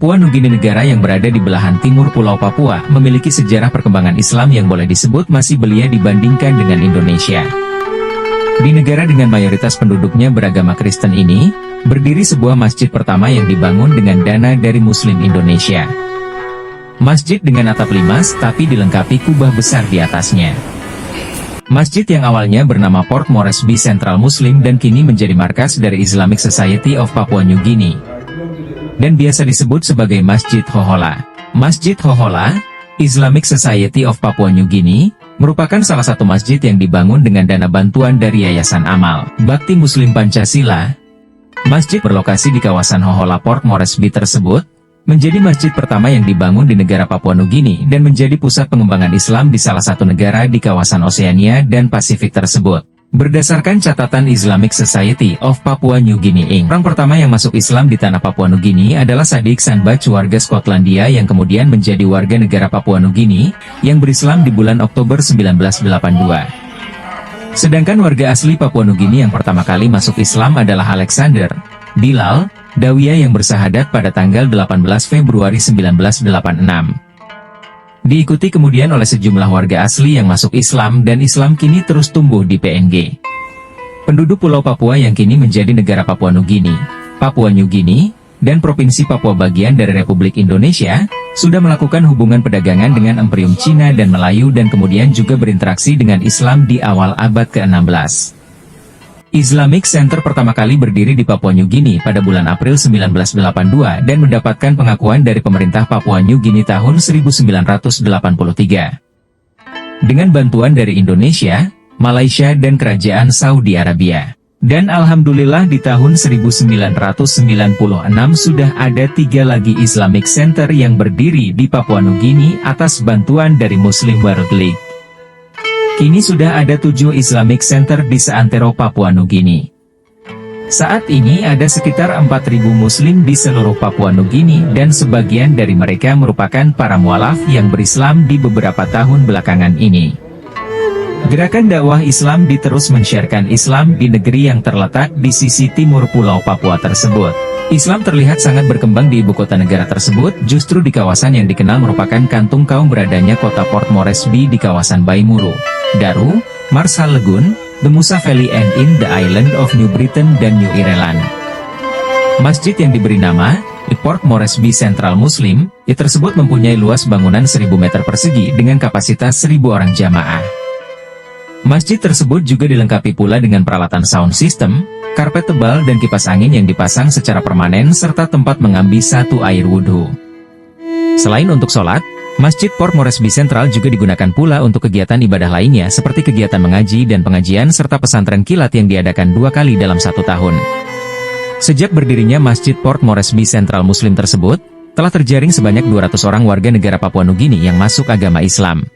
Papua Nugini, negara yang berada di belahan timur Pulau Papua, memiliki sejarah perkembangan Islam yang boleh disebut masih belia dibandingkan dengan Indonesia. Di negara dengan mayoritas penduduknya beragama Kristen ini, berdiri sebuah masjid pertama yang dibangun dengan dana dari Muslim Indonesia. Masjid dengan atap limas tapi dilengkapi kubah besar di atasnya. Masjid yang awalnya bernama Port Moresby Central Muslim dan kini menjadi markas dari Islamic Society of Papua New Guinea, dan biasa disebut sebagai Masjid Hohola. Masjid Hohola, Islamic Society of Papua New Guinea, merupakan salah satu masjid yang dibangun dengan dana bantuan dari Yayasan Amal Bakti Muslim Pancasila. Masjid berlokasi di kawasan Hohola Port Moresby tersebut, menjadi masjid pertama yang dibangun di negara Papua Nugini dan menjadi pusat pengembangan Islam di salah satu negara di kawasan Oseania dan Pasifik tersebut. Berdasarkan catatan Islamic Society of Papua New Guinea Inc., orang pertama yang masuk Islam di tanah Papua Nugini adalah Sadik Sanbach, warga Skotlandia yang kemudian menjadi warga negara Papua Nugini, yang berislam di bulan Oktober 1982. Sedangkan warga asli Papua Nugini yang pertama kali masuk Islam adalah Alexander Bilal Dawia yang bersahadat pada tanggal 18 Februari 1986. Diikuti kemudian oleh sejumlah warga asli yang masuk Islam dan Islam kini terus tumbuh di PNG. Penduduk Pulau Papua yang kini menjadi negara Papua Nugini, Papua New Guinea, dan Provinsi Papua bagian dari Republik Indonesia, sudah melakukan hubungan perdagangan dengan Imperium Cina dan Melayu dan kemudian juga berinteraksi dengan Islam di awal abad ke-16. Islamic Center pertama kali berdiri di Papua New Guinea pada bulan April 1982 dan mendapatkan pengakuan dari pemerintah Papua New Guinea tahun 1983. Dengan bantuan dari Indonesia, Malaysia dan Kerajaan Saudi Arabia. Dan alhamdulillah di tahun 1996 sudah ada 3 lagi Islamic Center yang berdiri di Papua New Guinea atas bantuan dari Muslim World League. Kini sudah ada 7 Islamic Center di seantero Papua Nugini. Saat ini ada sekitar 4.000 Muslim di seluruh Papua Nugini dan sebagian dari mereka merupakan para mualaf yang berislam di beberapa tahun belakangan ini. Gerakan dakwah Islam diterus men-syarekan Islam di negeri yang terletak di sisi timur Pulau Papua tersebut. Islam terlihat sangat berkembang di ibu kota negara tersebut, justru di kawasan yang dikenal merupakan kantung kaum beradanya kota Port Moresby di kawasan Baimuru, Daru, Marshall Lagoon, the Musa Valley and in the island of New Britain dan New Ireland. Masjid yang diberi nama Port Moresby Central Muslim, tersebut mempunyai luas bangunan 1.000 meter persegi dengan kapasitas 1.000 orang jamaah. Masjid tersebut juga dilengkapi pula dengan peralatan sound system, karpet tebal dan kipas angin yang dipasang secara permanen serta tempat mengambil 1 air wudhu. Selain untuk sholat, Masjid Port Moresby Central juga digunakan pula untuk kegiatan ibadah lainnya seperti kegiatan mengaji dan pengajian serta pesantren kilat yang diadakan 2 kali dalam 1 tahun. Sejak berdirinya Masjid Port Moresby Central Muslim tersebut, telah terjaring sebanyak 200 orang warga negara Papua Nugini yang masuk agama Islam.